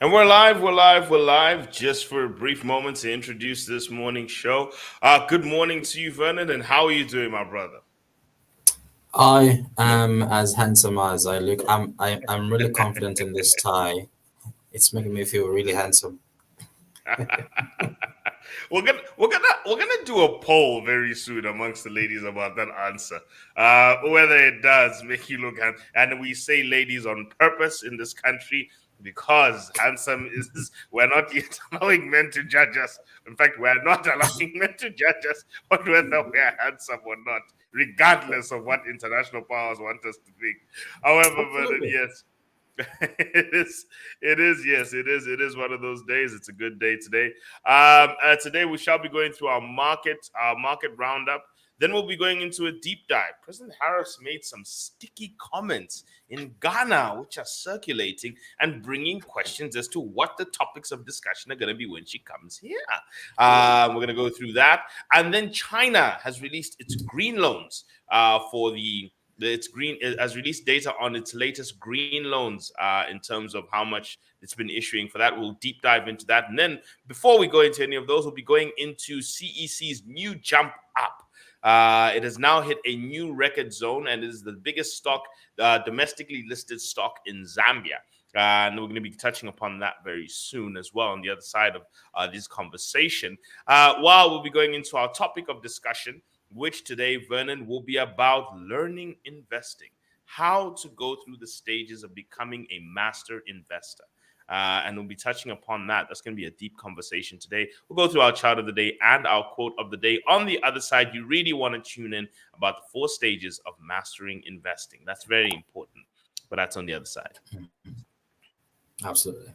And we're live just for a brief moment to introduce this morning show. Good morning to you, Vernon, and how are you doing, my brother? I am as handsome as I look. I'm really confident in this tie. It's making me feel really handsome. we're gonna do a poll very soon amongst the ladies about that answer. Whether it does make you look handsome, and we say ladies on purpose in this country because handsome is we're not yet allowing men to judge us. In fact, we're not allowing men to judge us on whether we are handsome or not, regardless of what international powers want us to think. However, Vernon, Absolutely. yes, it is one of those days. It's a good day today. Today we shall be going through our market roundup. Then we'll be going into a deep dive. President Harris made some sticky comments in Ghana, which are circulating and bringing questions as to what the topics of discussion are going to be when she comes here. We're going to go through that, and then China has released its green loans for its green it has released data on its latest green loans in terms of how much it's been issuing for that. We'll deep dive into that. And then before we go into any of those, we'll be going into CEC's new jump up. It has now hit a new record zone and is the biggest stock, domestically listed stock in Zambia. And we're going to be touching upon that very soon as well on the other side of this conversation. While we'll be going into our topic of discussion, which today, Vernon, will be about learning investing, how to go through the stages of becoming a master investor. And we'll be touching upon that. That's going to be a deep conversation today. We'll go through our chart of the day and our quote of the day. On the other side, you really want to tune in about the 4 stages of mastering investing. That's very important, but that's on the other side. Absolutely.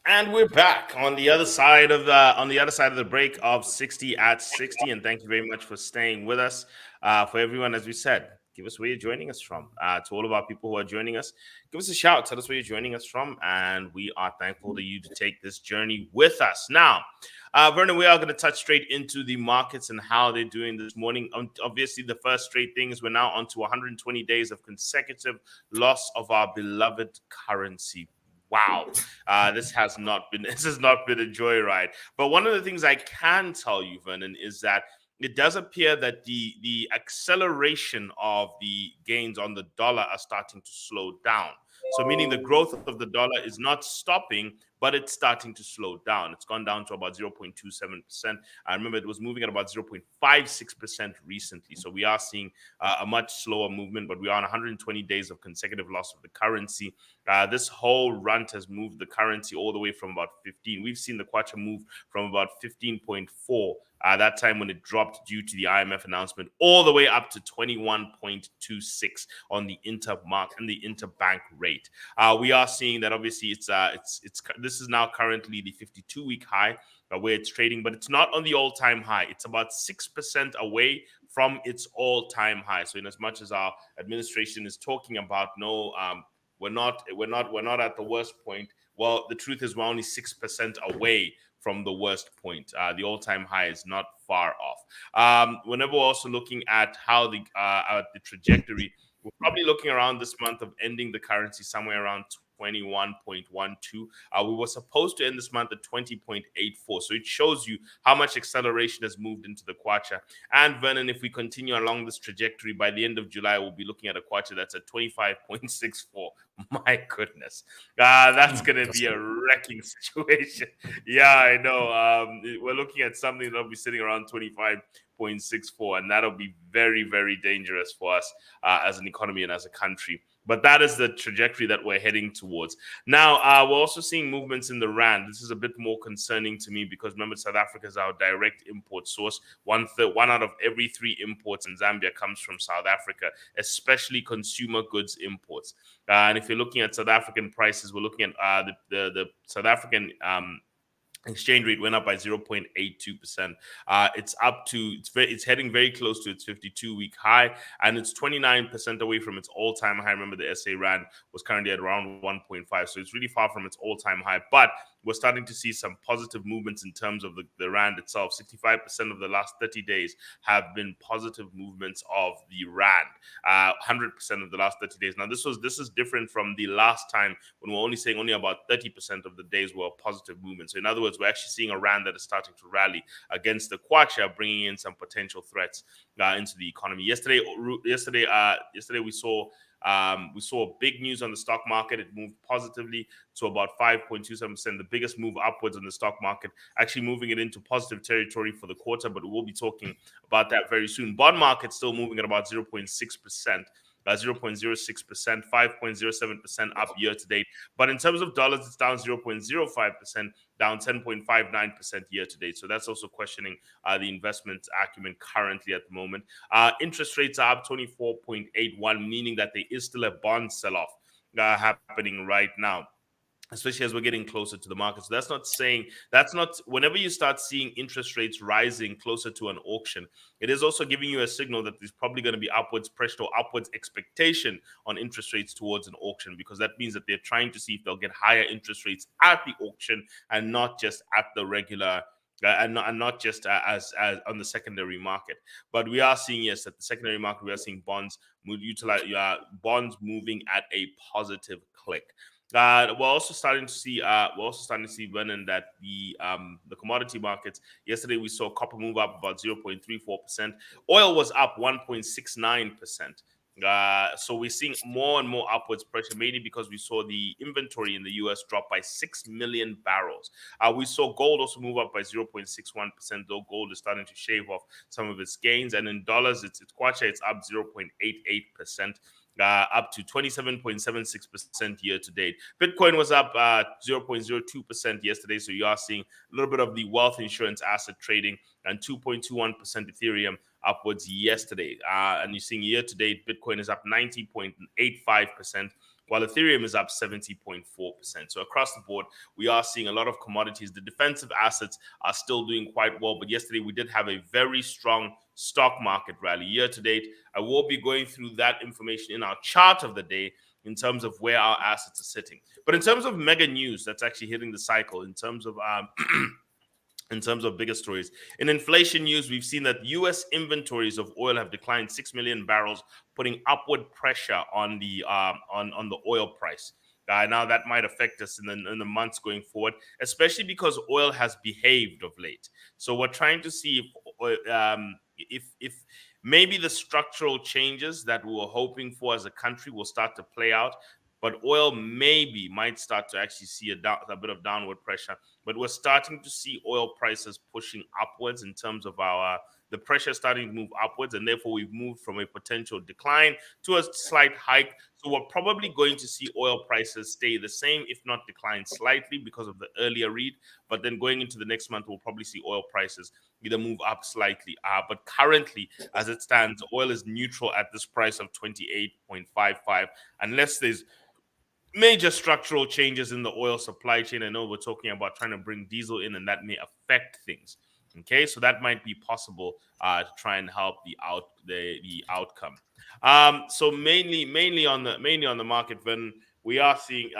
And we're back on the other side of the break of 60 at 60. And thank you very much for staying with us. For everyone, as we said, give us where you're joining us from. To all of our people who are joining us, give us a shout. Tell us where you're joining us from, and we are thankful to you to take this journey with us. Now, Vernon, we are going to touch straight into the markets and how they're doing this morning. Obviously, the first straight thing is we're now on to 120 days of consecutive loss of our beloved currency, wow, this has not been this has not been a joyride. But one of the things I can tell you, Vernon, is that it does appear that the acceleration of the gains on the dollar are starting to slow down. So meaning the growth of the dollar is not stopping, but it's starting to slow down. It's gone down to about 0.27%. I remember it was moving at about 0.56% recently. So we are seeing a much slower movement, but we are on 120 days of consecutive loss of the currency. This whole run has moved the currency all the way from about 15. We've seen the kwacha move from about 15.4 that time when it dropped due to the IMF announcement, all the way up to 21.26 on the interbank rate. We are seeing that obviously it's this is now currently the 52-week high where it's trading, but it's not on the all-time high. It's about 6% away from its all-time high. So in as much as our administration is talking about no, we're not at the worst point. Well, the truth is we're only 6% away from the worst point. The all-time high is not far off. Whenever we're also looking at how the trajectory, we're probably looking around this month of ending the currency somewhere around 21.12. We were supposed to end this month at 20.84. So it shows you how much acceleration has moved into the kwacha. And Vernon, if we continue along this trajectory, by the end of July, we'll be looking at a kwacha that's at 25.64. My goodness. That's going to be a wrecking situation. Yeah, I know. We're looking at something that'll be sitting around 25.64, and that'll be very, very dangerous for us as an economy and as a country. But that is the trajectory that we're heading towards. Now, we're also seeing movements in the rand. This is a bit more concerning to me because remember, South Africa is our direct import source. One out of every 3 imports in Zambia comes from South Africa, especially consumer goods imports. And if you're looking at South African prices, we're looking at the South African exchange rate went up by 0.82%. It's heading very close to its 52-week high, and it's 29% away from its all-time high. Remember, the SA Rand was currently at around 1.5, so it's really far from its all-time high. But we're starting to see some positive movements in terms of the Rand itself. 65% of the last 30 days have been positive movements of the Rand. 100% of the last 30 days. Now, this is different from the last time when we're only saying only about 30% of the days were positive movements. So in other words, we're actually seeing a Rand that is starting to rally against the kwacha, bringing in some potential threats into the economy. Yesterday we saw big news on the stock market. It moved positively to about 5.27%, the biggest move upwards in the stock market, actually moving it into positive territory for the quarter, but we'll be talking about that very soon. Bond market still moving at about 0.6%. 0.06%, 5.07% up year to date. But in terms of dollars, it's down 0.05%, down 10.59% year to date. So that's also questioning the investment acumen currently at the moment. Interest rates are up 24.81, meaning that there is still a bond sell-off happening right now, especially as we're getting closer to the market. So that's not whenever you start seeing interest rates rising closer to an auction, it is also giving you a signal that there's probably going to be upwards pressure or upwards expectation on interest rates towards an auction, because that means that they're trying to see if they'll get higher interest rates at the auction and not just at the regular and not just as on the secondary market. But we are seeing, yes, at the secondary market, we are seeing bonds moving at a positive click. We're also starting to see Vernon, that the commodity markets. Yesterday we saw copper move up about 0.34%. Oil was up 1.69%. So we're seeing more and more upwards pressure, mainly because we saw the inventory in the US drop by 6 million barrels. We saw gold also move up by 0.61%, though gold is starting to shave off some of its gains. And in dollars, it's kwacha, it's up 0.88%. Up to 27.76% year to date. Bitcoin was up 0.02% yesterday, so you are seeing a little bit of the wealth insurance asset trading, and 2.21% Ethereum upwards yesterday. And you're seeing year to date, Bitcoin is up 90.85%. While Ethereum is up 70.4%. So across the board, we are seeing a lot of commodities. The defensive assets are still doing quite well. But yesterday, we did have a very strong stock market rally. Year to date, I will be going through that information in our chart of the day in terms of where our assets are sitting. But in terms of mega news that's actually hitting the cycle, in terms of bigger stories. In inflation news, we've seen that U.S. inventories of oil have declined 6 million barrels, putting upward pressure on the oil price. Now that might affect us in the months going forward, especially because oil has behaved of late. So we're trying to see if maybe the structural changes that we were hoping for as a country will start to play out. But oil maybe might start to actually see a bit of downward pressure. But we're starting to see oil prices pushing upwards in terms of the pressure starting to move upwards, and therefore we've moved from a potential decline to a slight hike. So we're probably going to see oil prices stay the same, if not decline slightly because of the earlier read. But then going into the next month, we'll probably see oil prices either move up slightly. But currently, as it stands, oil is neutral at this price of 28.55, unless there's major structural changes in the oil supply chain. I know we're talking about trying to bring diesel in, and that may affect things. Okay, so that might be possible to try and help the outcome. So mainly on the market, then we are seeing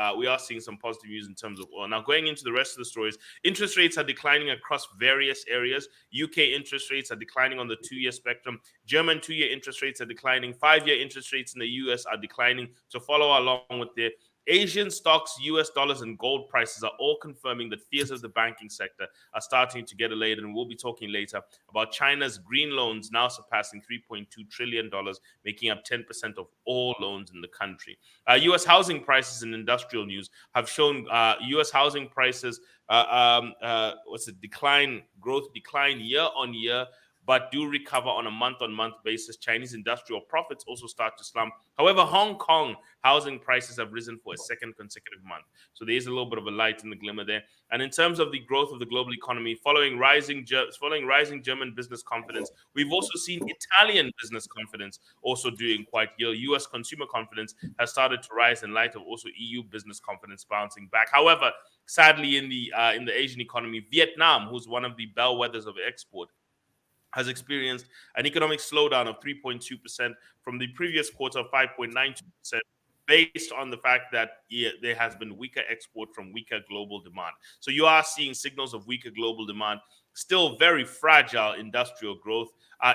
some positive news in terms of oil. Now going into the rest of the stories, interest rates are declining across various areas. UK interest rates are declining on the 2-year spectrum. German 2-year interest rates are declining. 5-year interest rates in the US are declining. So follow along with the Asian stocks, US dollars, and gold prices are all confirming that fears of the banking sector are starting to get allayed. And we'll be talking later about China's green loans now surpassing $3.2 trillion, making up 10% of all loans in the country. US housing prices and industrial news have shown US housing prices growth decline year on year, but do recover on a month-on-month basis. Chinese industrial profits also start to slump. However, Hong Kong housing prices have risen for a second consecutive month. So there is a little bit of a light in the glimmer there. And in terms of the growth of the global economy, following rising German business confidence, we've also seen Italian business confidence also doing quite well. US consumer confidence has started to rise in light of also EU business confidence bouncing back. However, sadly, in the Asian economy, Vietnam, who's one of the bellwethers of export, has experienced an economic slowdown of 3.2% from the previous quarter of 5.92%, based on the fact that there has been weaker export from weaker global demand. So you are seeing signals of weaker global demand, still very fragile industrial growth.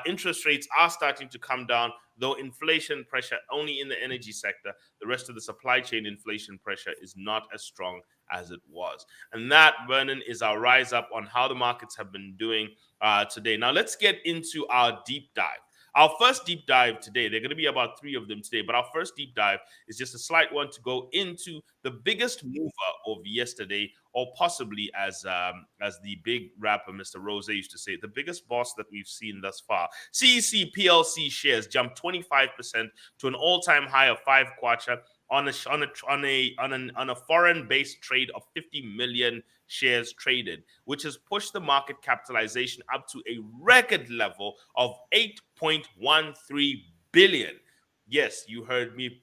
Interest rates are starting to come down, though inflation pressure only in the energy sector. The rest of the supply chain inflation pressure is not as strong as it was. And that, Vernon, is our rise up on how the markets have been doing today. Now, let's get into our deep dive. Our first deep dive today, there are going to be about 3 of them today, but our first deep dive is just a slight one to go into the biggest mover of yesterday, or possibly as the big rapper Mr. Rose used to say, the biggest boss that we've seen thus far. CEC PLC shares jumped 25% to an all-time high of 5 kwacha on a foreign-based trade of 50 million shares traded, which has pushed the market capitalization up to a record level of 8.13 billion. Yes, you heard me,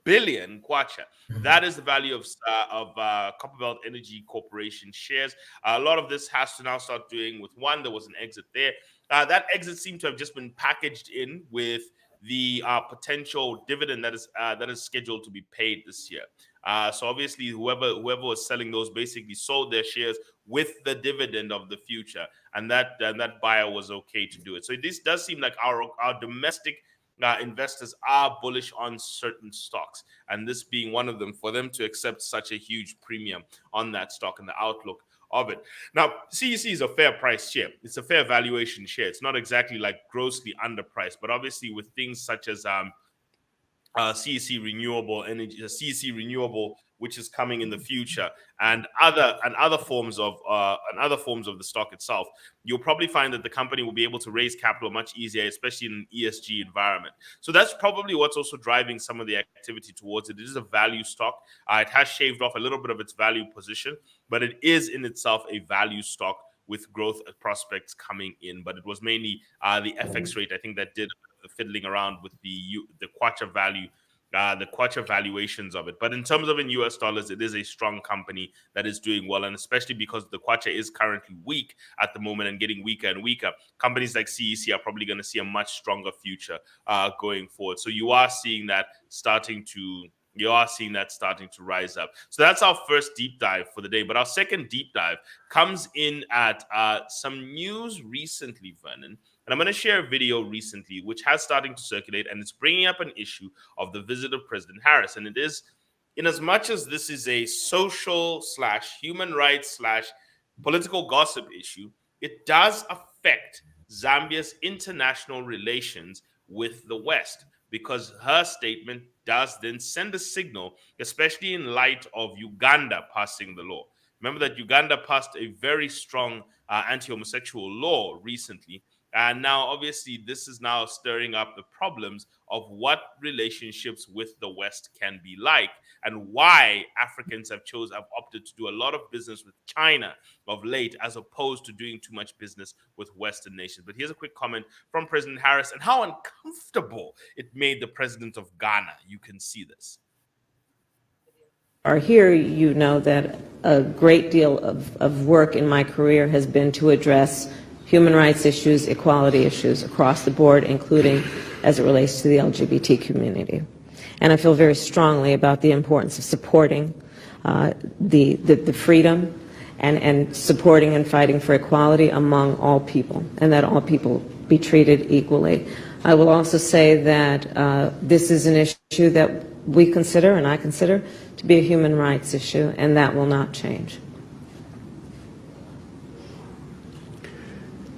billion kwacha. That is the value of Copperbelt Energy Corporation shares. A lot of this has to now start doing with one. There was an exit there. That exit seemed to have just been packaged in with the potential dividend that is scheduled to be paid this year. So obviously, whoever was selling those basically sold their shares with the dividend of the future, and that buyer was okay to do it. So this does seem like our domestic investors are bullish on certain stocks, and this being one of them, for them to accept such a huge premium on that stock and the outlook of it. Now, CEC is a fair price share. It's a fair valuation share. It's not exactly like grossly underpriced, but obviously with things such as CEC Renewable Energy, CEC Renewable, which is coming in the future, and other forms of the stock itself, you'll probably find that the company will be able to raise capital much easier, especially in an ESG environment. So that's probably what's also driving some of the activity towards it. It is a value stock. It has shaved off a little bit of its value position, but it is in itself a value stock with growth prospects coming in. But it was mainly the FX rate, I think, that did the fiddling around with the kwacha value, the kwacha valuations of it. But in terms of in US dollars, it is a strong company that is doing well, and especially because the kwacha is currently weak at the moment and getting weaker and weaker, companies like CEC are probably going to see a much stronger future going forward. So you are seeing that starting to rise up. So that's our first deep dive for the day. But our second deep dive comes in at some news recently, Vernon. And I'm going to share a video recently which has started to circulate, and it's bringing up an issue of the visit of President Harris. And it is in as much as this is a social slash human rights slash political gossip issue, it does affect Zambia's international relations with the West, because her statement does then send a signal, especially in light of Uganda passing the law. Remember that Uganda passed a very strong anti-homosexual law recently, and now obviously this is now stirring up the problems of what relationships with the West can be like, and why Africans have opted to do a lot of business with China of late, as opposed to doing too much business with Western nations. But here's a quick comment from President Harris and how uncomfortable it made the president of Ghana. You can see this. Are here, you know that a great deal of work in my career has been to address human rights issues, equality issues across the board, including as it relates to the LGBT community. And I feel very strongly about the importance of supporting the freedom and supporting and fighting for equality among all people, and that all people be treated equally. I will also say that this is an issue that we consider, and I consider, to be a human rights issue, and that will not change.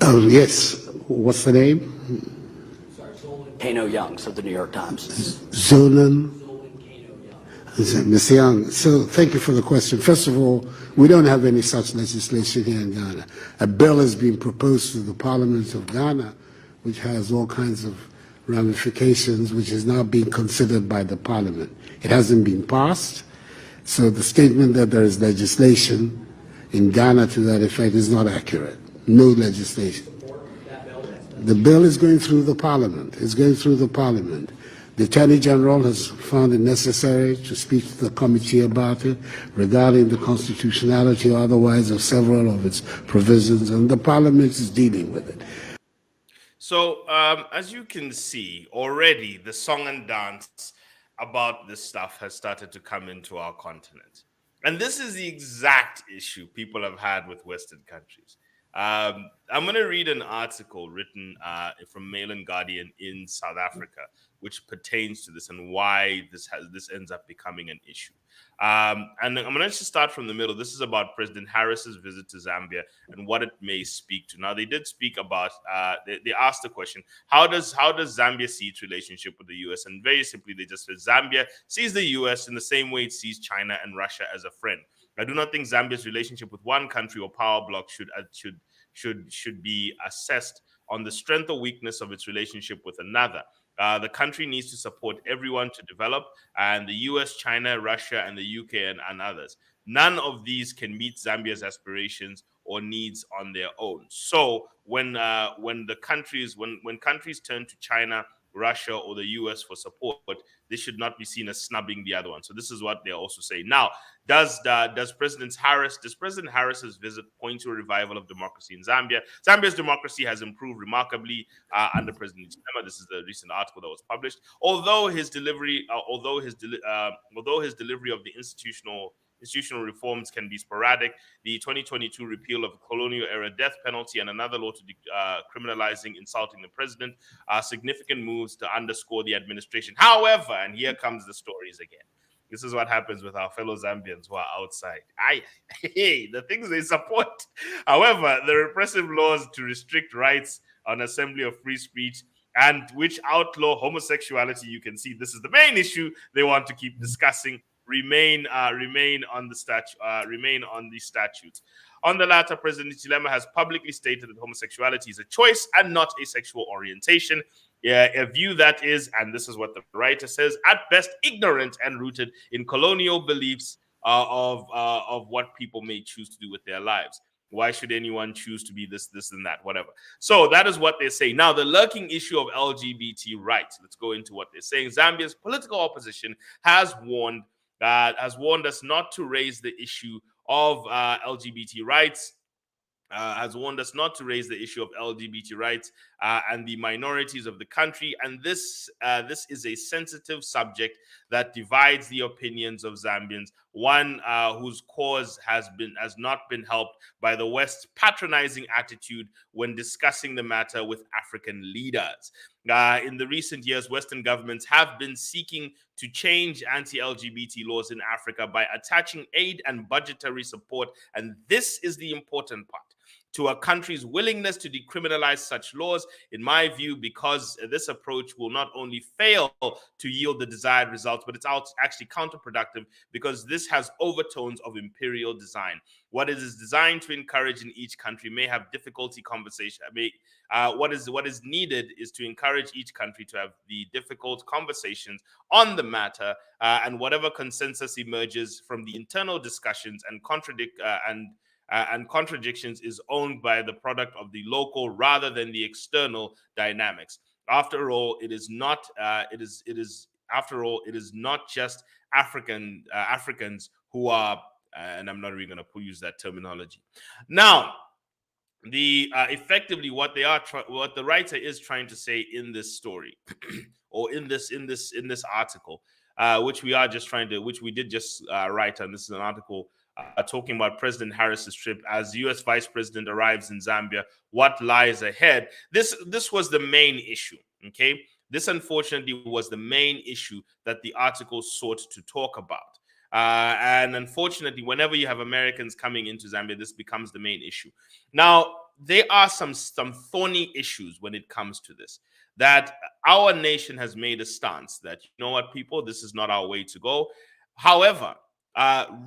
Yes. What's the name? Kano Youngs of the New York Times. Zolan Ms. Young. So thank you for the question. First of all, we don't have any such legislation here in Ghana. A bill has been proposed to the Parliament of Ghana, which has all kinds of ramifications, which is now being considered by the Parliament. It hasn't been passed, so the statement that there is legislation in Ghana to that effect is not accurate. No legislation. The bill is going through the Parliament. It's going through the Parliament. The Attorney General has found it necessary to speak to the committee about it regarding the constitutionality or otherwise of several of its provisions, and the Parliament is dealing with it. So, as you can see, already the song and dance about this stuff has started to come into our continent. And this is the exact issue people have had with Western countries. I'm going to read an article written from Mail and Guardian in South Africa, which pertains to this and why this ends up becoming an issue. And I'm going to just start from the middle. This is about President Harris's visit to Zambia and what it may speak to. Now, they did speak about. They asked the question: How does Zambia see its relationship with the U.S.? And very simply, they just said Zambia sees the U.S. in the same way it sees China and Russia as a friend. I do not think Zambia's relationship with one country or power bloc should be assessed on the strength or weakness of its relationship with another. The country needs to support everyone to develop, and the US, China, Russia, and the UK and others. None of these can meet Zambia's aspirations or needs on their own. So when countries turn to China, Russia, or the US for support, this should not be seen as snubbing the other one. So this is what they're also saying. Now, does President Harris's visit point to a revival of democracy in Zambia? Zambia's democracy has improved remarkably under President Chilema. This is the recent article that was published. Although his delivery of the institutional reforms can be sporadic, the 2022 repeal of the colonial-era death penalty and another law to criminalizing insulting the president are significant moves to underscore the administration. However, and here comes the stories again. This is what happens with our fellow Zambians who are outside. The things they support. However, the repressive laws to restrict rights on assembly of free speech and which outlaw homosexuality, you can see this is the main issue they want to keep discussing, remain on the statutes. On the latter, President Chilema has publicly stated that homosexuality is a choice and not a sexual orientation. A view that is, and this is what the writer says, at best ignorant and rooted in colonial beliefs of what people may choose to do with their lives. Why should anyone choose to be this, and that, whatever? So that is what they say. Now, the lurking issue of LGBT rights. Let's go into what they're saying. Zambia's political opposition has warned us not to raise the issue of LGBT rights. Has warned us not to raise the issue of LGBT rights and the minorities of the country. And this is a sensitive subject that divides the opinions of Zambians. one whose cause has not been helped by the West's patronizing attitude when discussing the matter with African leaders. In the recent years, Western governments have been seeking to change anti-LGBT laws in Africa by attaching aid and budgetary support, and this is the important part, to a country's willingness to decriminalize such laws, in my view, because this approach will not only fail to yield the desired results, but it's actually counterproductive, because this has overtones of imperial design. What it is designed to encourage in each country may have difficulty conversation. What is needed is to encourage each country to have the difficult conversations on the matter, and whatever consensus emerges from the internal discussions and contradictions is owned by the product of the local rather than the external dynamics. After all, it is not just Africans who are, and I'm not really going to use that terminology. Now, effectively what the writer is trying to say in this story, or in this article, which we did just write, and this is an article talking about President Harris's trip as U.S. Vice President arrives in Zambia. What lies ahead? This was the main issue. Okay, this unfortunately was the main issue that the article sought to talk about. And unfortunately, whenever you have Americans coming into Zambia, this becomes the main issue. Now, there are some thorny issues when it comes to this, that our nation has made a stance that, you know what, people, this is not our way to go. However,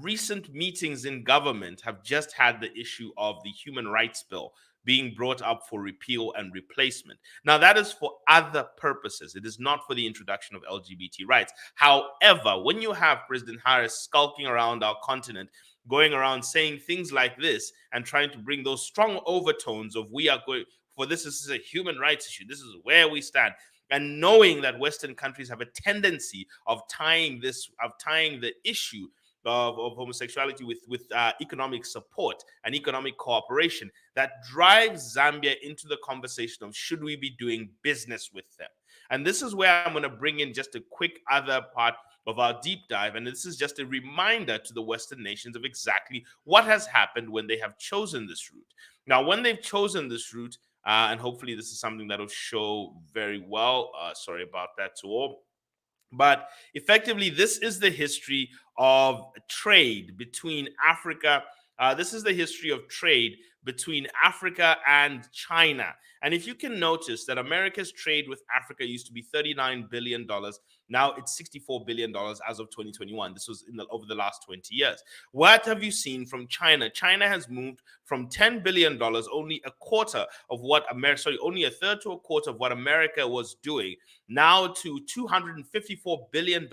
recent meetings in government have just had the issue of the human rights bill being brought up for repeal and replacement. Now, that is for other purposes. It is not for the introduction of LGBT rights. However, when you have President Harris skulking around our continent, going around saying things like this and trying to bring those strong overtones of we are going for this is a human rights issue, this is where we stand, and knowing that Western countries have a tendency of tying the issue of homosexuality with economic support and economic cooperation, that drives Zambia into the conversation of should we be doing business with them. And this is where I'm going to bring in just a quick other part of our deep dive, and this is just a reminder to the Western nations of exactly what has happened when they have chosen this route. Now, when they've chosen this route, and hopefully this is something that will show very well, sorry about that to all, but effectively, this is the history of trade between Africa. This is the history of trade between Africa and China. And if you can notice that America's trade with Africa used to be $39 billion. Now it's $64 billion as of 2021. This was over the last 20 years. What have you seen from China? China has moved from $10 billion, only a third to a quarter of what America was doing, now to $254 billion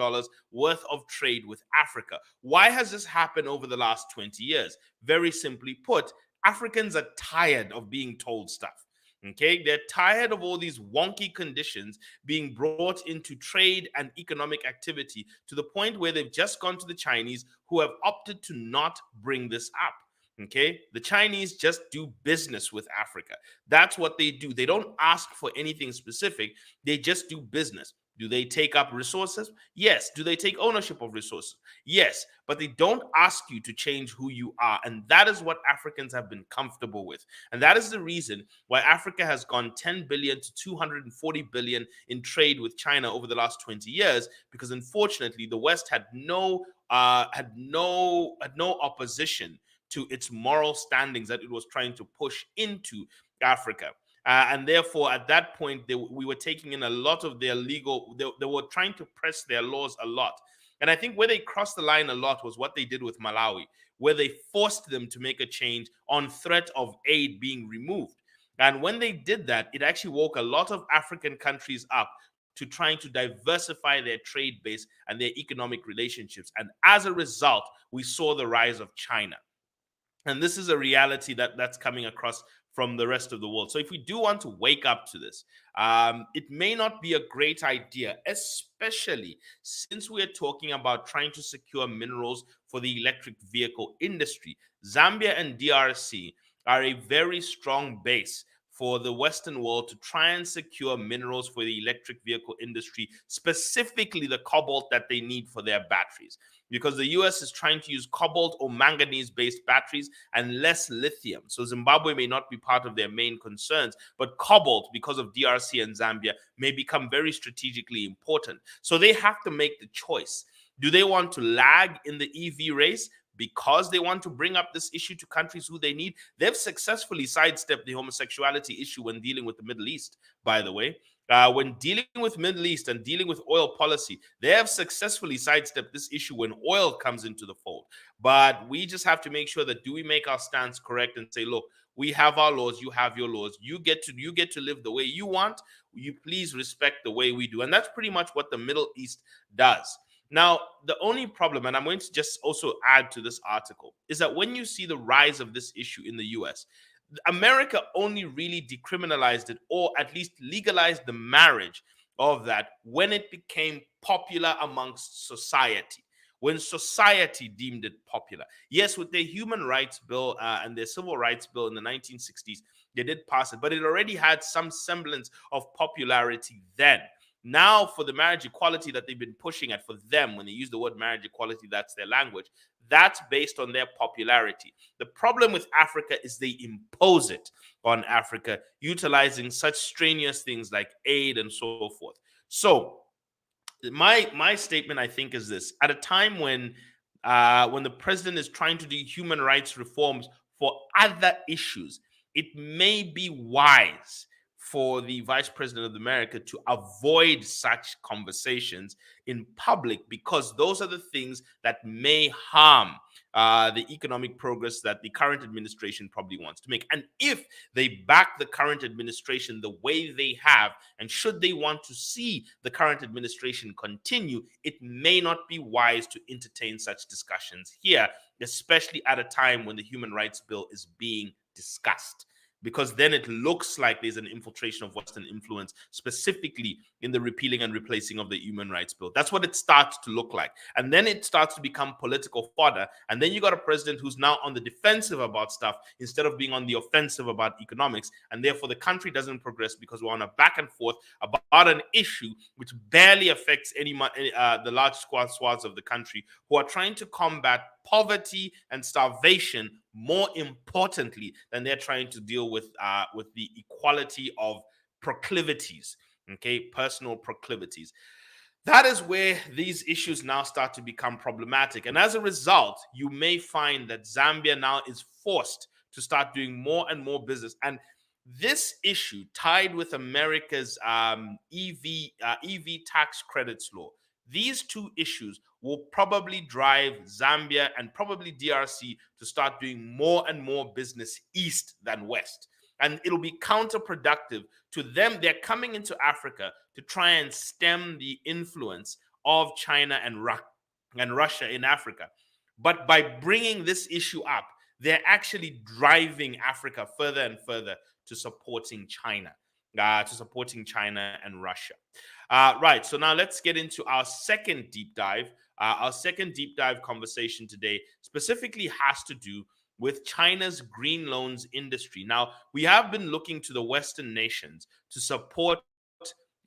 worth of trade with Africa. Why has this happened over the last 20 years? Very simply put, Africans are tired of being told stuff. Okay, they're tired of all these wonky conditions being brought into trade and economic activity to the point where they've just gone to the Chinese, who have opted to not bring this up. Okay, the Chinese just do business with Africa. That's what they do. They don't ask for anything specific. They just do business. Do they take up resources? Yes. Do they take ownership of resources? Yes. But they don't ask you to change who you are. And that is what Africans have been comfortable with. And that is the reason why Africa has gone 10 billion to 240 billion in trade with China over the last 20 years, because unfortunately the West had no opposition to its moral standings that it was trying to push into Africa. And therefore, at that point, we were taking in a lot of their legal, they were trying to press their laws a lot. And I think where they crossed the line a lot was what they did with Malawi, where they forced them to make a change on threat of aid being removed. And when they did that, it actually woke a lot of African countries up to trying to diversify their trade base and their economic relationships. And as a result, we saw the rise of China. And this is a reality that's coming across from the rest of the world. So if we do want to wake up to this, it may not be a great idea, especially since we are talking about trying to secure minerals for the electric vehicle industry. Zambia and DRC are a very strong base for the Western world to try and secure minerals for the electric vehicle industry, specifically the cobalt that they need for their batteries. Because the US is trying to use cobalt or manganese-based batteries and less lithium. So Zimbabwe may not be part of their main concerns, but cobalt, because of DRC and Zambia, may become very strategically important. So they have to make the choice. Do they want to lag in the EV race because they want to bring up this issue to countries who they need? They've successfully sidestepped the homosexuality issue when dealing with the Middle East, by the way. When dealing with Middle East and dealing with oil policy, they have successfully sidestepped this issue when oil comes into the fold. But we just have to make sure that, do we make our stance correct and say, look, we have our laws, you have your laws, you get to live the way you want, you please respect the way we do. And that's pretty much what the Middle East does. Now, the only problem, and I'm going to just also add to this article, is that when you see the rise of this issue in the US, America only really decriminalized it, or at least legalized the marriage of that, when it became popular amongst society, when society deemed it popular. Yes, with their human rights bill and their civil rights bill in the 1960s, they did pass it, but it already had some semblance of popularity then. Now, for the marriage equality that they've been pushing at, for them, when they use the word marriage equality, that's their language, that's based on their popularity. The problem with Africa is they impose it on Africa, utilizing such strenuous things like aid and so forth. So my statement, I think, is this: at a time when the president is trying to do human rights reforms for other issues, it may be wise for the Vice President of America to avoid such conversations in public, because those are the things that may harm the economic progress that the current administration probably wants to make. And if they back the current administration the way they have, and should they want to see the current administration continue, it may not be wise to entertain such discussions here, especially at a time when the Human Rights Bill is being discussed. Because then it looks like there's an infiltration of Western influence, specifically in the repealing and replacing of the Human Rights Bill. That's what it starts to look like. And then it starts to become political fodder. And then you got a president who's now on the defensive about stuff instead of being on the offensive about economics. And therefore, the country doesn't progress because we're on a back and forth about an issue which barely affects the large swaths of the country who are trying to combat poverty and starvation more importantly than they're trying to deal with the equality of proclivities, okay, personal proclivities. That is where these issues now start to become problematic. And as a result, you may find that Zambia now is forced to start doing more and more business. And this issue, tied with America's EV tax credits law, these two issues will probably drive Zambia and probably DRC to start doing more and more business east than west. And it'll be counterproductive to them. They're coming into Africa to try and stem the influence of China and Russia in Africa. But by bringing this issue up, they're actually driving Africa further and further to supporting China and Russia. Right, so now let's get into our second deep dive. Our second deep dive conversation today specifically has to do with China's green loans industry. Now, we have been looking to the Western nations to support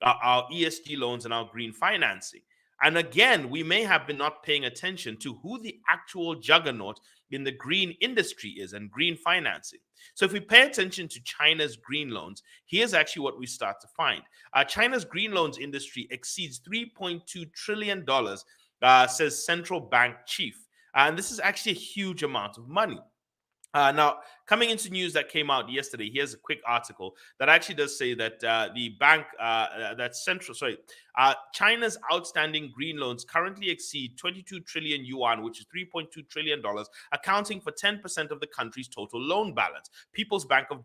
our ESG loans and our green financing. And again, we may have been not paying attention to who the actual juggernaut in the green industry is and green financing. So if we pay attention to China's green loans, here's actually what we start to find. China's green loans industry exceeds $3.2 trillion, says central bank chief. And this is actually a huge amount of money. Now, coming into news that came out yesterday, here's a quick article that actually does say that the bank, China's outstanding green loans currently exceed 22 trillion yuan, which is $3.2 trillion, accounting for 10% of the country's total loan balance. People's Bank of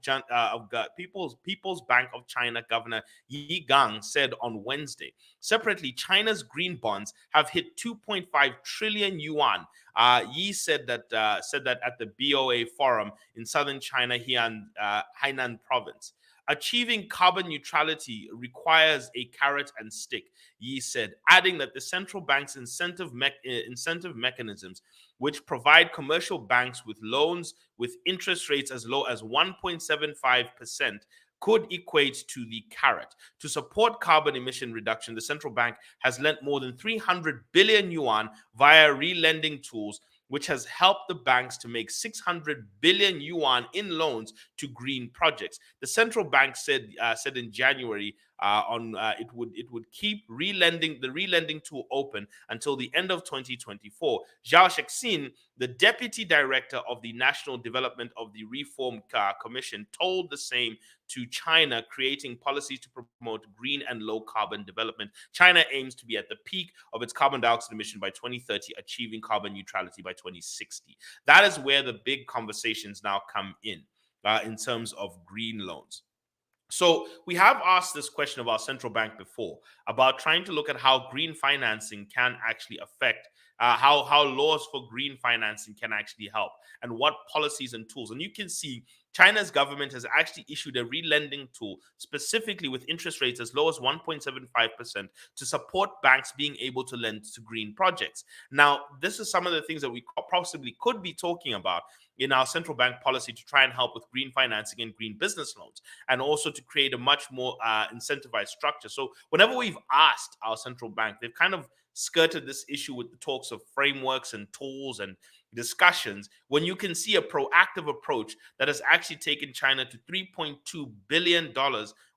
China Governor Yi Gang said on Wednesday. Separately, China's green bonds have hit 2.5 trillion yuan. Yi said that at the BOA forum in southern China, Hainan province. Achieving carbon neutrality requires a carrot and stick, Yi said, adding that the central bank's incentive mechanisms, which provide commercial banks with loans with interest rates as low as 1.75%, could equate to the carrot. To support carbon emission reduction, the central bank has lent more than 300 billion yuan via re-lending tools, which has helped the banks to make 600 billion yuan in loans to green projects. The central bank said in January it would keep the relending tool open until the end of 2024. Zhao Shexin, the deputy director of the National Development of the Reform Commission, told the same to China, creating policies to promote green and low carbon development. China aims to be at the peak of its carbon dioxide emission by 2030, achieving carbon neutrality by 2060. That is where the big conversations now come in terms of green loans. So we have asked this question of our central bank before about trying to look at how green financing can actually affect how laws for green financing can actually help and what policies and tools. And you can see China's government has actually issued a re-lending tool specifically with interest rates as low as 1.75% to support banks being able to lend to green projects. Now, this is some of the things that we possibly could be talking about in our central bank policy to try and help with green financing and green business loans, and also to create a much more incentivized structure. So whenever we've asked our central bank, they've kind of skirted this issue with the talks of frameworks and tools and discussions, when you can see a proactive approach that has actually taken China to $3.2 billion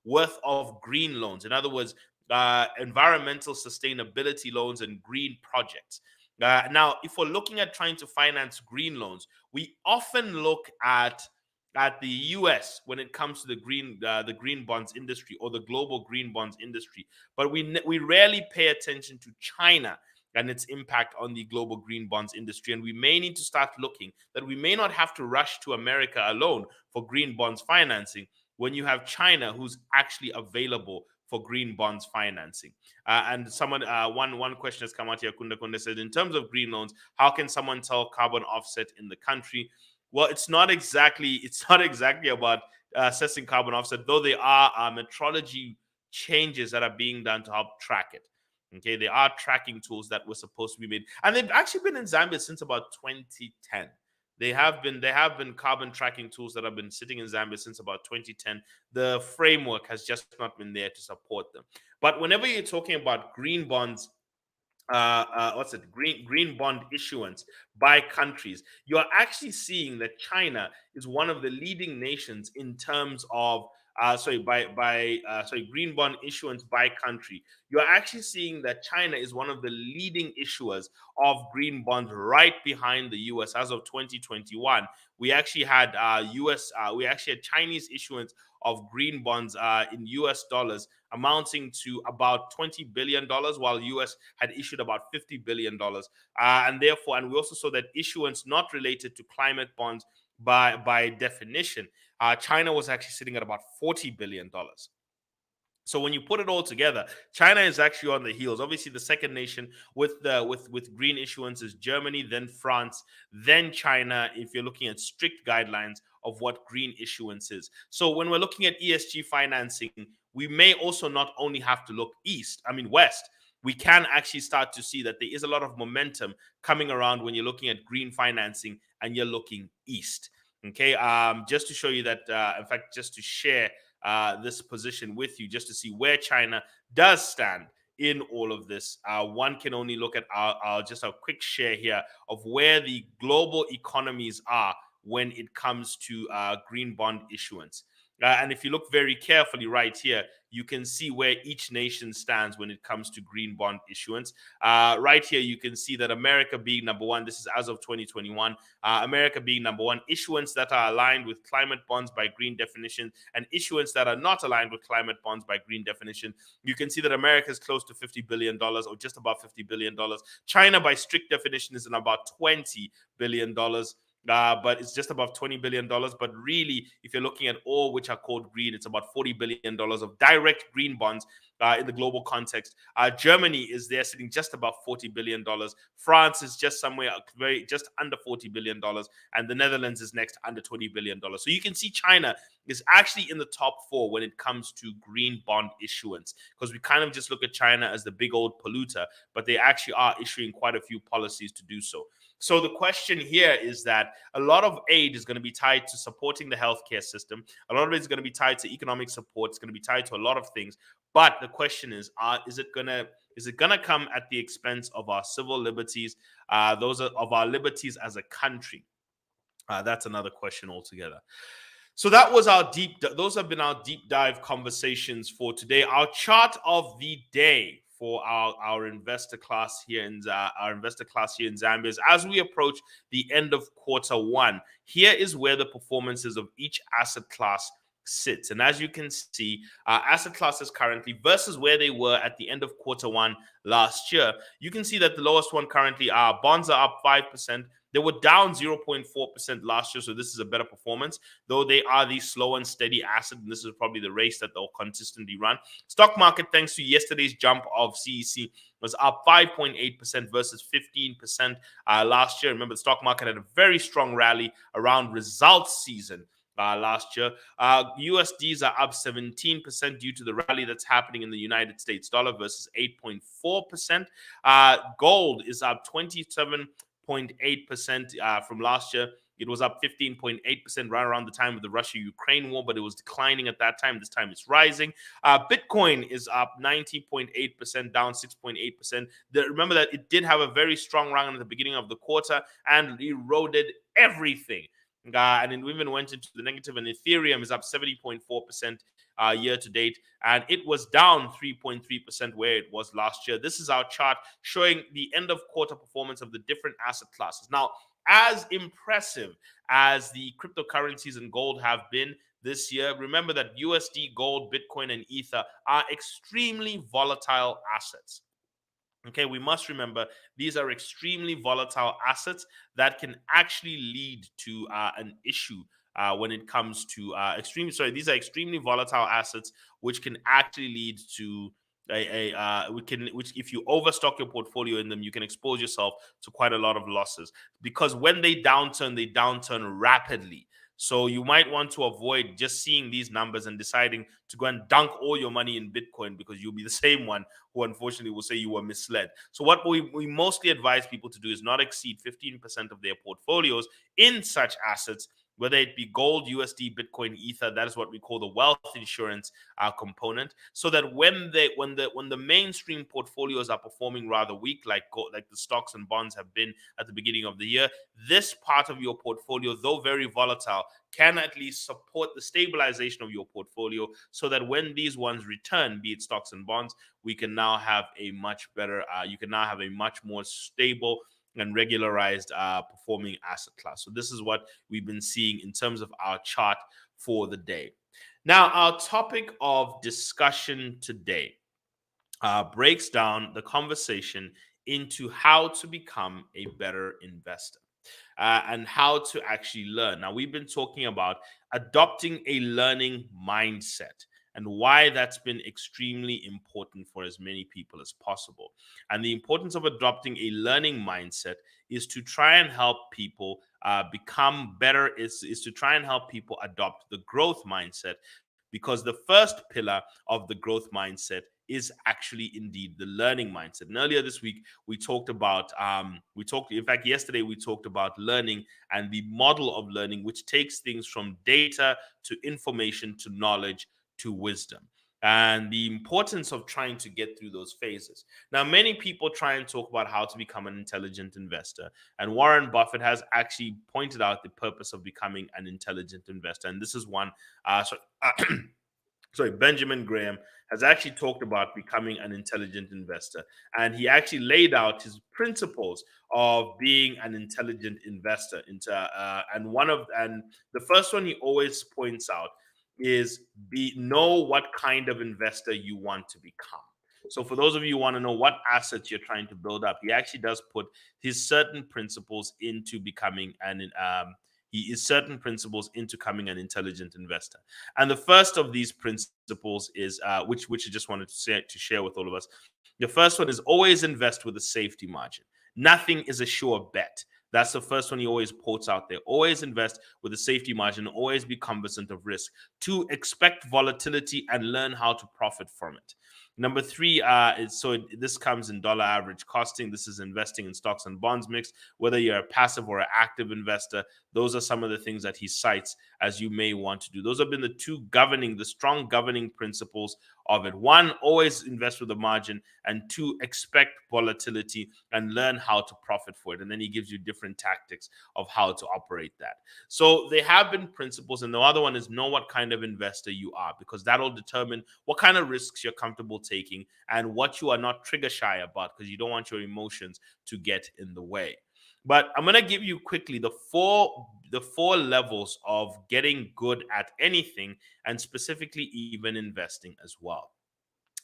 worth of green loans. In other words, environmental sustainability loans and green projects. Now, if we're looking at trying to finance green loans, we often look at the U.S. when it comes to the green bonds industry or the global green bonds industry, but we rarely pay attention to China and its impact on the global green bonds industry. And we may need to start looking that we may not have to rush to America alone for green bonds financing when you have China who's actually available for green bonds financing. And someone, one question has come out here. Kunda said, in terms of green loans, how can someone tell carbon offset in the country? Well, it's not exactly about assessing carbon offset, though there are metrology changes that are being done to help track it. Okay, there are tracking tools that were supposed to be made, and they've actually been in Zambia since about 2010. There have been carbon tracking tools that have been sitting in Zambia since about 2010. The framework has just not been there to support them. But whenever you're talking about green bonds, green bond issuance by countries, you are actually seeing that China is one of the leading nations in terms of green bond issuance by country. You're actually seeing that China is one of the leading issuers of green bonds, right behind the US. As of 2021, we actually had Chinese issuance of green bonds in US dollars amounting to about $20 billion, while US had issued about $50 billion. And we also saw that issuance not related to climate bonds by definition, China was actually sitting at about $40 billion. So when you put it all together, China is actually on the heels. Obviously, the second nation with green issuance is Germany, then France, then China, if you're looking at strict guidelines of what green issuance is. So when we're looking at ESG financing, we may also not only have to look west. We can actually start to see that there is a lot of momentum coming around when you're looking at green financing and you're looking east. Okay, just to show you that, in fact, just to share this position with you, just to see where China does stand in all of this. One can only look at just a quick share here of where the global economies are when it comes to green bond issuance. And if you look very carefully right here, you can see where each nation stands when it comes to green bond issuance. Right here, you can see that America being number one. This is as of 2021. America being number one. Issuance that are aligned with climate bonds by green definition and issuance that are not aligned with climate bonds by green definition. You can see that America is close to $50 billion or just about $50 billion. China, by strict definition, is in about $20 billion. But it's just above $20 billion. But really, if you're looking at all which are called green, it's about $40 billion of direct green bonds in the global context. Germany is there sitting just above $40 billion. France is just just under $40 billion. And the Netherlands is next under $20 billion. So you can see China is actually in the top four when it comes to green bond issuance, because we kind of just look at China as the big old polluter, but they actually are issuing quite a few policies to do so. So the question here is that a lot of aid is going to be tied to supporting the healthcare system. A lot of it is going to be tied to economic support. It's going to be tied to a lot of things. But the question is it gonna come at the expense of our civil liberties, those are of our liberties as a country? That's another question altogether. So that was those have been our deep dive conversations for today. Our chart of the day for our investor class here in Zambia is, as we approach the end of quarter one, here is where the performances of each asset class sits. And as you can see, asset classes currently versus where they were at the end of quarter one last year, you can see that the lowest one currently, bonds are up 5%. They were down 0.4% last year, so this is a better performance, though they are the slow and steady asset, and this is probably the race that they'll consistently run. Stock market, thanks to yesterday's jump of CEC, was up 5.8% versus 15% last year. Remember, the stock market had a very strong rally around results season last year. USDs are up 17% due to the rally that's happening in the United States dollar versus 8.4%. Gold is up 27.8% from last year. It was up 15.8% right around the time of the Russia-Ukraine war, but it was declining at that time. This time it's rising. Bitcoin is up 19.8%, down 6.8%. Remember that it did have a very strong run at the beginning of the quarter and eroded everything. And it even went into the negative, and Ethereum is up 70.4% year to date, and it was down 3.3% where it was last year. This is our chart showing the end of quarter performance of the different asset classes. Now, as impressive as the cryptocurrencies and gold have been this year, remember that USD, gold, Bitcoin, and Ether are extremely volatile assets. Okay, we must remember these are extremely volatile assets that can actually lead to an issue when it comes to these are extremely volatile assets which can actually lead to which if you overstock your portfolio in them, you can expose yourself to quite a lot of losses, because when they downturn rapidly. So you might want to avoid just seeing these numbers and deciding to go and dunk all your money in Bitcoin, because you'll be the same one who unfortunately will say you were misled. So what we mostly advise people to do is not exceed 15% of their portfolios in such assets, whether it be gold, USD, Bitcoin, Ether. That is what we call the wealth insurance component, so that when the mainstream portfolios are performing rather weak, like the stocks and bonds have been at the beginning of the year, this part of your portfolio, though very volatile, can at least support the stabilization of your portfolio, so that when these ones return, be it stocks and bonds, we can now have a much better, you can now have a much more stable and regularized performing asset class. So this is what we've been seeing in terms of our chart for the day. Now, our topic of discussion today breaks down the conversation into how to become a better investor and how to actually learn. Now, we've been talking about adopting a learning mindset and why that's been extremely important for as many people as possible. And the importance of adopting a learning mindset is to try and help people become better, is to try and help people adopt the growth mindset, because the first pillar of the growth mindset is actually indeed the learning mindset. And earlier this week, we talked about, yesterday we talked about learning and the model of learning, which takes things from data to information to knowledge to wisdom, and the importance of trying to get through those phases. Now, many people try and talk about how to become an intelligent investor, and Warren Buffett has actually pointed out the purpose of becoming an intelligent investor, and this is one, Benjamin Graham has actually talked about becoming an intelligent investor, and he actually laid out his principles of being an intelligent investor and the first one he always points out is know what kind of investor you want to become. So for those of you who want to know what assets you're trying to build up, he actually does put his certain principles into becoming an intelligent investor. And the first of these principles is which I just wanted to share with all of us. The first one is always invest with a safety margin. Nothing is a sure bet. That's the first one he always quotes out there. Always invest with a safety margin, always be cognizant of risk. 2, expect volatility and learn how to profit from it. Number 3 this comes in dollar average costing. This is investing in stocks and bonds mix. Whether you're a passive or an active investor, those are some of the things that he cites as you may want to do. Those have been the strong governing principles of it. 1, always invest with a margin, and 2, expect volatility and learn how to profit for it. And then he gives you different tactics of how to operate that. So they have been principles, and the other one is know what kind of investor you are, because that'll determine what kind of risks you're comfortable taking and what you are not trigger shy about, because you don't want your emotions to get in the way. But I'm going to give you quickly the four levels of getting good at anything, and specifically even investing as well.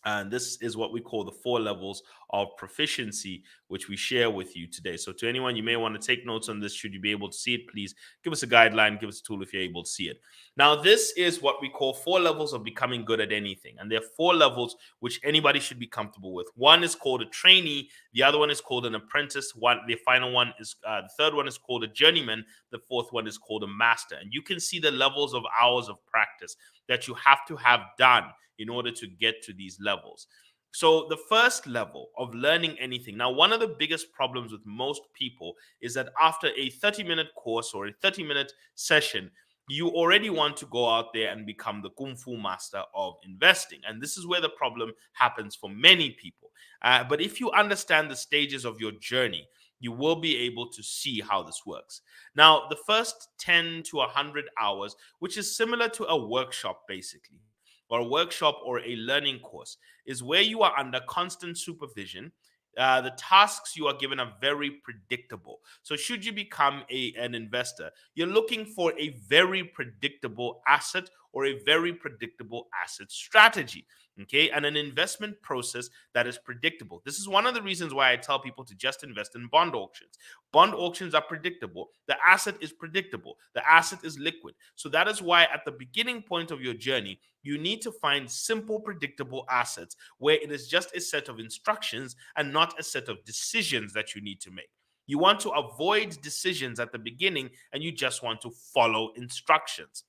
And this is what we call the 4 levels of proficiency, which we share with you today. So to anyone, you may want to take notes on this. Should you be able to see it, please give us a guideline, give us a tool if you're able to see it. Now, this is what we call 4 levels of becoming good at anything. And there are 4 levels which anybody should be comfortable with. One is called a trainee. The other one is called an apprentice. The final one is, the third one is called a journeyman. The fourth one is called a master. And you can see the levels of hours of practice that you have to have done in order to get to these levels. So the first level of learning anything. Now, one of the biggest problems with most people is that after a 30-minute course or a 30-minute session, you already want to go out there and become the Kung Fu master of investing. And this is where the problem happens for many people. But if you understand the stages of your journey, you will be able to see how this works. Now, the first 10 to 100 hours, which is similar to a workshop, basically, or a workshop or a learning course, is where you are under constant supervision. The tasks you are given are very predictable. So should you become an investor, you're looking for a very predictable asset or a very predictable asset strategy, okay? And an investment process that is predictable. This is one of the reasons why I tell people to just invest in bond auctions. Bond auctions are predictable. The asset is predictable. The asset is liquid. So that is why at the beginning point of your journey, you need to find simple, predictable assets where it is just a set of instructions and not a set of decisions that you need to make. You want to avoid decisions at the beginning, and you just want to follow instructions.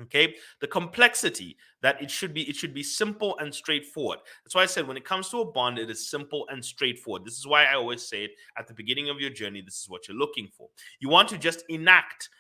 Okay, the complexity that it should be simple and straightforward. That's why I said when it comes to a bond, it is simple and straightforward. This is why I always say it at the beginning of your journey. This is what you're looking for. You want to just enact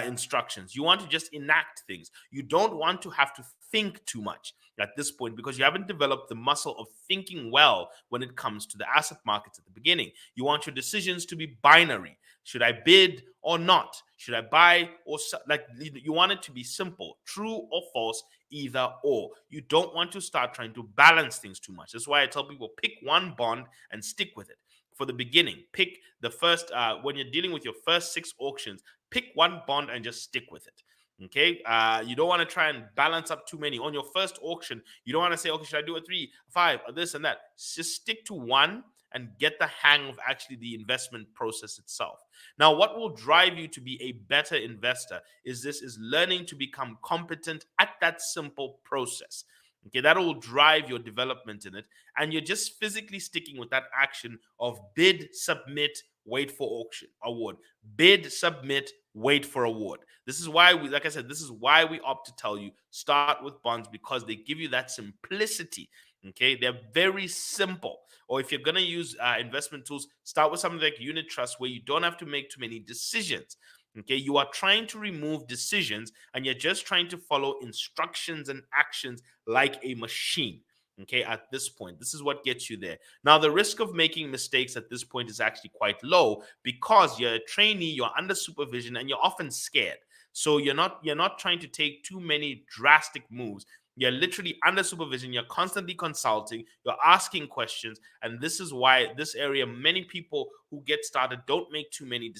instructions. You want to just enact things. You don't want to have to think too much at this point, because you haven't developed the muscle of thinking well when it comes to the asset markets at the beginning. You want your decisions to be binary. Should I bid or not? Should I buy or sell? Like, you want it to be simple, true or false, either or. You don't want to start trying to balance things too much. That's why I tell people, pick one bond and stick with it. For the beginning, pick the first, when you're dealing with your first 6 auctions, pick one bond and just stick with it. Okay, you don't want to try and balance up too many on your first auction. You don't want to say, okay, should I do a 3, 5, or this and that? Just stick to one and get the hang of actually the investment process itself. Now, what will drive you to be a better investor is learning to become competent at that simple process. Okay, that will drive your development in it, and you're just physically sticking with that action of bid, submit, wait for auction, award. Bid, submit, wait for award. This is why like I said, this is why we opt to tell you start with bonds, because they give you that simplicity. Okay, they're very simple. Or if you're going to use investment tools, start with something like unit trust, where you don't have to make too many decisions. Okay, you are trying to remove decisions, and you're just trying to follow instructions and actions like a machine. Okay, at this point, this is what gets you there. Now, the risk of making mistakes at this point is actually quite low, because you're a trainee, you're under supervision, and you're often scared. So you're not trying to take too many drastic moves. You're literally under supervision. You're constantly consulting. You're asking questions. And this is why this area, many people who get started don't make too many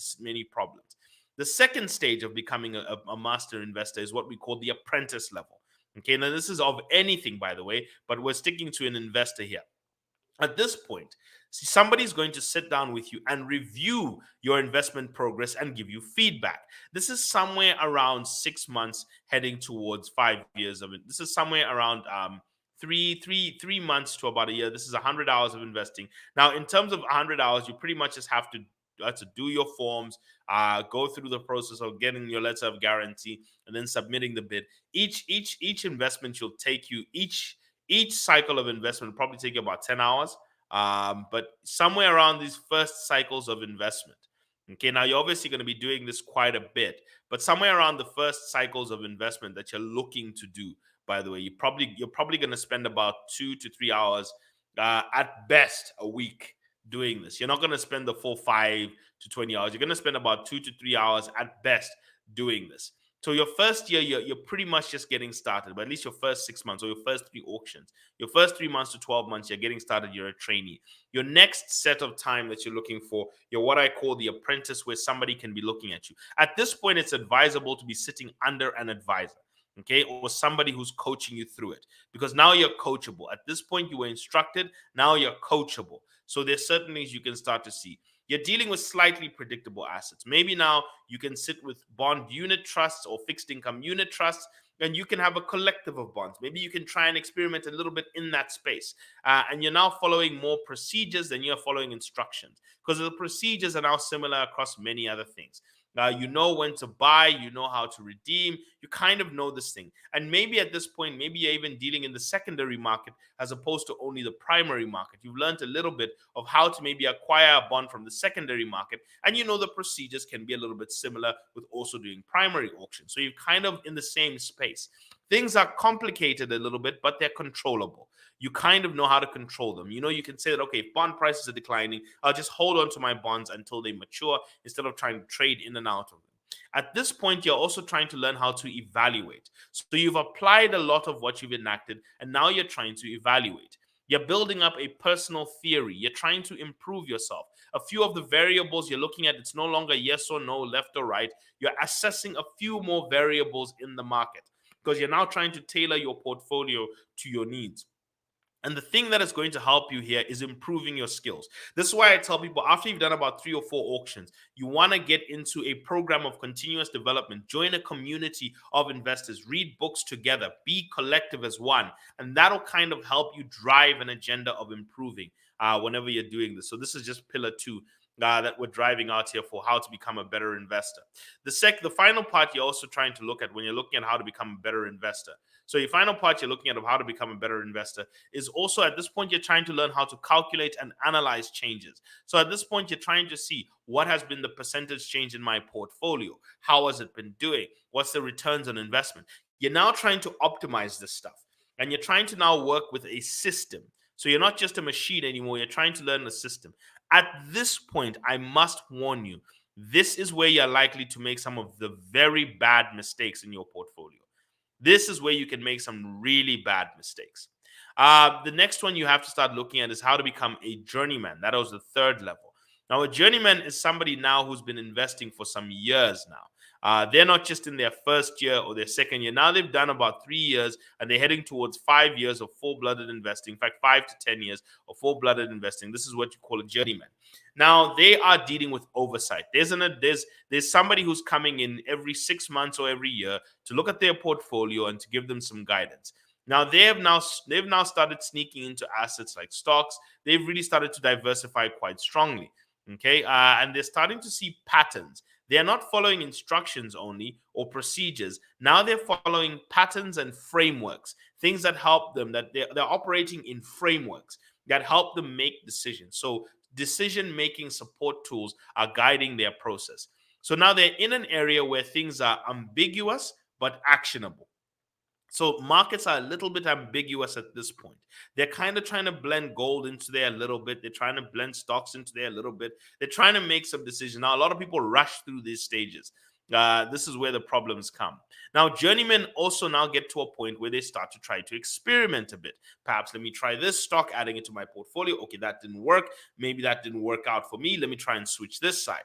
problems. The second stage of becoming a master investor is what we call the apprentice level. Okay, now this is of anything, by the way, but we're sticking to an investor here. At this point, somebody's going to sit down with you and review your investment progress and give you feedback. This is somewhere around 6 months heading towards 5 years of it. This is somewhere around 3 months to about a year. This is 100 hours of investing. Now, in terms of 100 hours, you pretty much just have to to do your forms, go through the process of getting your letter of guarantee, and then submitting the bid. Each investment will take you each cycle of investment will probably take you about 10 hours. But somewhere around these first cycles of investment. Okay, now you're obviously going to be doing this quite a bit, but somewhere around the first cycles of investment that you're looking to do, by the way, you're probably going to spend about 2 to 3 hours at best a week doing this. You're not going to spend the full 5 to 20 hours. You're going to spend about 2 to 3 hours at best doing this. So your first year, you're pretty much just getting started, but at least your first 6 months or your first 3 auctions, your first 3 months to 12 months, you're getting started, you're a trainee. Your next set of time that you're looking for, you're what I call the apprentice, where somebody can be looking at you. At this point, it's advisable to be sitting under an advisor, okay, or somebody who's coaching you through it, because now you're coachable. At this point, you were instructed, now you're coachable. So there's certain things you can start to see. You're dealing with slightly predictable assets. Maybe now you can sit with bond unit trusts or fixed income unit trusts, and you can have a collective of bonds. Maybe you can try and experiment a little bit in that space. And you're now following more procedures than you're following instructions, because the procedures are now similar across many other things. You know when to buy, you know how to redeem, you kind of know this thing. And maybe at this point, maybe you're even dealing in the secondary market as opposed to only the primary market. You've learned a little bit of how to maybe acquire a bond from the secondary market, and you know the procedures can be a little bit similar with also doing primary auction. So you're kind of in the same space. Things are complicated a little bit, but they're controllable. You kind of know how to control them. You know, you can say that, okay, if bond prices are declining, I'll just hold on to my bonds until they mature instead of trying to trade in and out of them. At this point, you're also trying to learn how to evaluate. So you've applied a lot of what you've enacted, and now you're trying to evaluate. You're building up a personal theory. You're trying to improve yourself. A few of the variables you're looking at, it's no longer yes or no, left or right. You're assessing a few more variables in the market, because you're now trying to tailor your portfolio to your needs. And the thing that is going to help you here is improving your skills. This is why I tell people, after you've done about 3 or 4 auctions, you want to get into a program of continuous development. Join a community of investors. Read books together. Be collective as one. And that'll kind of help you drive an agenda of improving whenever you're doing this. So this is just pillar 2. That we're driving out here for how to become a better investor. The final part you're also trying to look at when you're looking at how to become a better investor. So your final part you're looking at of how to become a better investor is also, at this point, you're trying to learn how to calculate and analyze changes. So at this point, you're trying to see what has been the percentage change in my portfolio. How has it been doing? What's the returns on investment? You're now trying to optimize this stuff. And you're trying to now work with a system. So you're not just a machine anymore. You're trying to learn a system. At this point, I must warn you, this is where you're likely to make some of the very bad mistakes in your portfolio. This is where you can make some really bad mistakes. The next one you have to start looking at is how to become a journeyman. That was the 3rd level. Now, a journeyman is somebody now who's been investing for some years now. They're not just in their first year or their second year. Now they've done about 3 years, and they're heading towards 5 years of full-blooded investing. In fact, 5 to 10 years of full-blooded investing. This is what you call a journeyman. Now they are dealing with oversight. There's somebody who's coming in every 6 months or every year to look at their portfolio and to give them some guidance. Now they've now started sneaking into assets like stocks. They've really started to diversify quite strongly. Okay, and they're starting to see patterns. They are not following instructions only or procedures. Now they're following patterns and frameworks, things that help them, that they're operating in frameworks that help them make decisions. So decision-making support tools are guiding their process. So now they're in an area where things are ambiguous but actionable. So markets are a little bit ambiguous at this point. They're kind of trying to blend gold into there a little bit. They're trying to blend stocks into there a little bit. They're trying to make some decisions. Now, a lot of people rush through these stages. This is where the problems come. Now, journeymen also now get to a point where they start to try to experiment a bit. Perhaps let me try this stock, adding it to my portfolio. Okay, that didn't work. Maybe that didn't work out for me. Let me try and switch this side.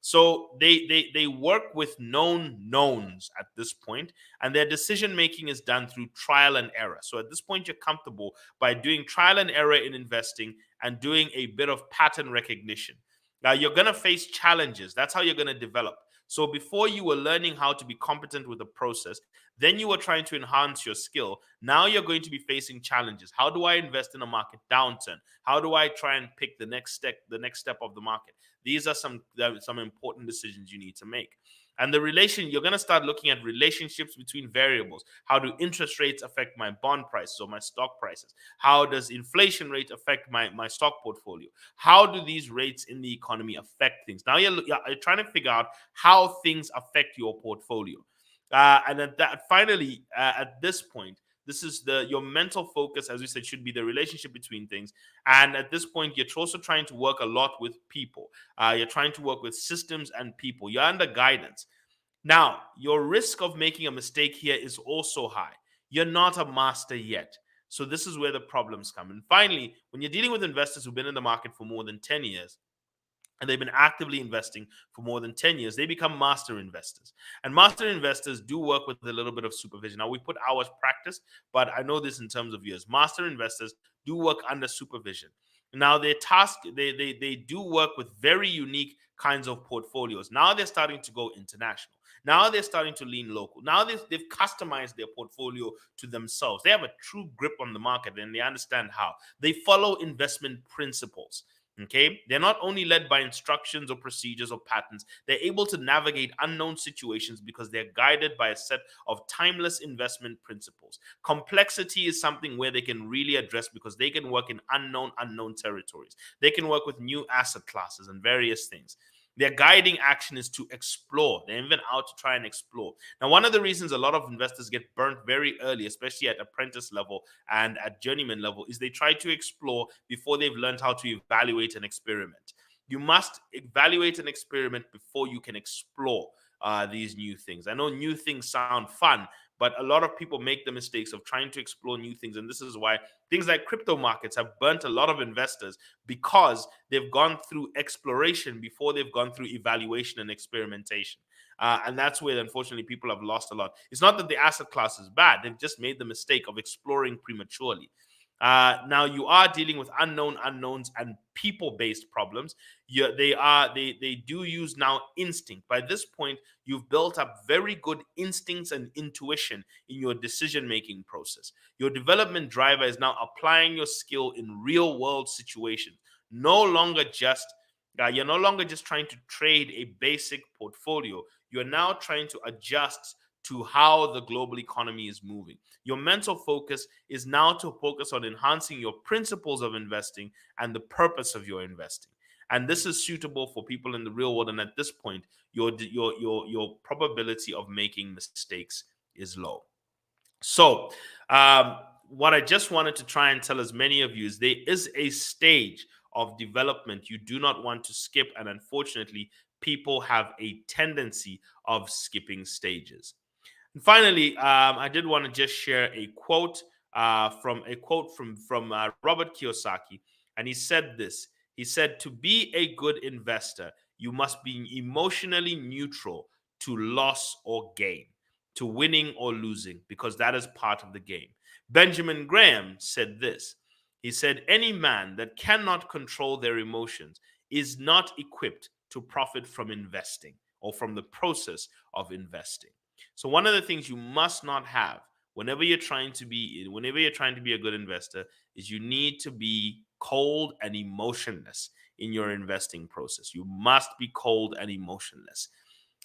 So they work with known knowns at this point, and their decision making is done through trial and error. So at this point, you're comfortable by doing trial and error in investing and doing a bit of pattern recognition. Now, you're going to face challenges. That's how you're going to develop. So before you were learning how to be competent with the process, then you were trying to enhance your skill. Now you're going to be facing challenges. How do I invest in a market downturn? How do I try and pick the next step of the market? These are some important decisions you need to make. And you're going to start looking at relationships between variables. How do interest rates affect my bond prices or my stock prices? How does inflation rate affect my stock portfolio? How do these rates in the economy affect things? Now you're trying to figure out how things affect your portfolio. And finally, at this point, this is your mental focus, as we said, should be the relationship between things. And at this point, you're also trying to work a lot with people. You're trying to work with systems and people. You're under guidance. Now, your risk of making a mistake here is also high. You're not a master yet. So this is where the problems come. And finally, when you're dealing with investors who've been in the market for more than 10 years, and they've been actively investing for more than 10 years, they become master investors. And master investors do work with a little bit of supervision. Now, we put hours practice, but I know this in terms of years. Master investors do work under supervision. Now, their task, they do work with very unique kinds of portfolios. Now they're starting to go international. Now they're starting to lean local. Now they've customized their portfolio to themselves. They have a true grip on the market and they understand how. They follow investment principles. Okay, they're not only led by instructions or procedures or patterns, they're able to navigate unknown situations because they're guided by a set of timeless investment principles. Complexity is something where they can really address because they can work in unknown territories. They can work with new asset classes and various things. Their guiding action is to explore. They're even out to try and explore. Now, one of the reasons a lot of investors get burnt very early, especially at apprentice level and at journeyman level, is they try to explore before they've learned how to evaluate an experiment. You must evaluate an experiment before you can explore these new things. I know new things sound fun, but a lot of people make the mistakes of trying to explore new things. And this is why things like crypto markets have burnt a lot of investors, because they've gone through exploration before they've gone through evaluation and experimentation. And that's where, unfortunately, people have lost a lot. It's not that the asset class is bad. They've just made the mistake of exploring prematurely. Now you are dealing with unknowns and people-based problems. They do use now instinct. By this point, you've built up very good instincts and intuition in your decision-making process. Your development driver is now applying your skill in real-world situations. You're no longer just trying to trade a basic portfolio. You're now trying to adjust to how the global economy is moving. Your mental focus is now to focus on enhancing your principles of investing and the purpose of your investing. And this is suitable for people in the real world. And at this point, your probability of making mistakes is low. So what I just wanted to try and tell as many of you is there is a stage of development you do not want to skip. And unfortunately, people have a tendency of skipping stages. And finally, I did want to just share a quote from Robert Kiyosaki. And he said this. He said, "To be a good investor, you must be emotionally neutral to loss or gain, to winning or losing, because that is part of the game." Benjamin Graham said this. He said, "Any man that cannot control their emotions is not equipped to profit from investing or from the process of investing." So one of the things you must not have whenever you're trying to be a good investor is you need to be cold and emotionless in your investing process. You must be cold and emotionless.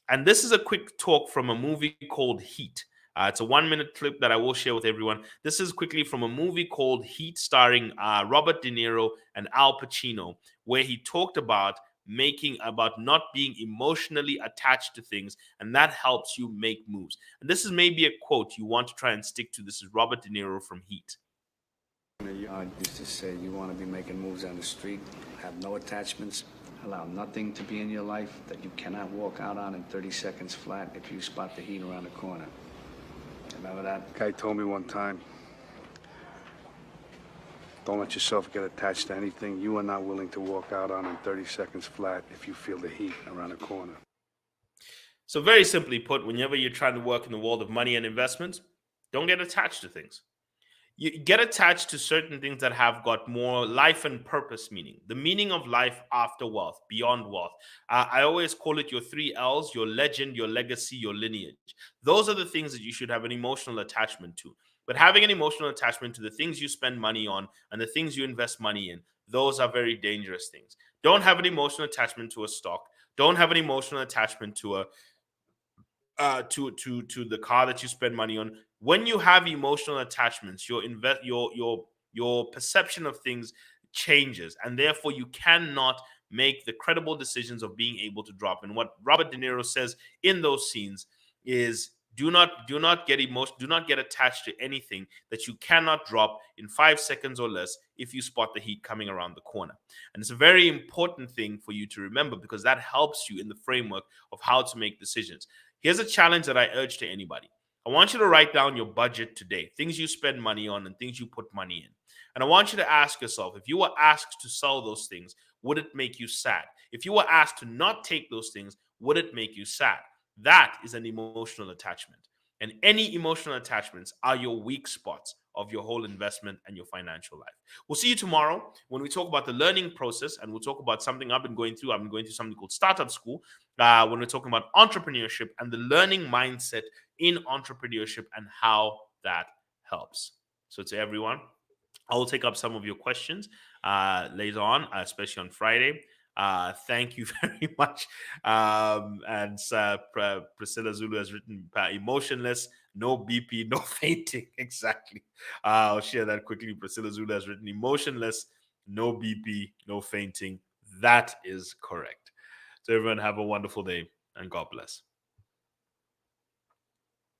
And this is a quick talk from a movie called Heat. It's a 1-minute clip that I will share with everyone. This is quickly from a movie called Heat, starring Robert De Niro and Al Pacino, where he talked about not being emotionally attached to things, and that helps you make moves. And this is maybe a quote you want to try and stick to. This is Robert De Niro from Heat. I used to say you want to be making moves on the street, have no attachments, allow nothing to be in your life that you cannot walk out on in 30 seconds flat if you spot the heat around the corner. Remember that? Guy told me one time, don't let yourself get attached to anything you are not willing to walk out on in 30 seconds flat if you feel the heat around the corner. So very simply put, whenever you're trying to work in the world of money and investments, don't get attached to things. you get attached to certain things that have got more life and purpose meaning, the meaning of life after wealth, beyond wealth. I always call it your 3 L's: your legend, your legacy, your lineage. Those are the things that you should have an emotional attachment to. But having an emotional attachment to the things you spend money on and the things you invest money in, those are very dangerous things. Don't have an emotional attachment to a stock. Don't have an emotional attachment to a to the car that you spend money on. When you have emotional attachments, your perception of things changes, and therefore you cannot make the credible decisions of being able to drop. And what Robert De Niro says in those scenes is, do not get attached to anything that you cannot drop in 5 seconds or less if you spot the heat coming around the corner. And it's a very important thing for you to remember, because that helps you in the framework of how to make decisions. Here's a challenge that I urge to anybody. I want you to write down your budget today, things you spend money on and things you put money in. And I want you to ask yourself, if you were asked to sell those things, would it make you sad? If you were asked to not take those things, would it make you sad? That is an emotional attachment. And any emotional attachments are your weak spots of your whole investment and your financial life. We'll see you tomorrow when we talk about the learning process, and we'll talk about something I've been going through. I've been going through something called Startup School, when we're talking about entrepreneurship and the learning mindset in entrepreneurship and how that helps. So to everyone, I will take up some of your questions later on, especially on Friday. Thank you very much. Priscilla Zulu has written emotionless, no BP, no fainting. Exactly. I'll share that quickly. Priscilla Zulu has written emotionless, no BP, no fainting. That is correct. So everyone have a wonderful day and God bless.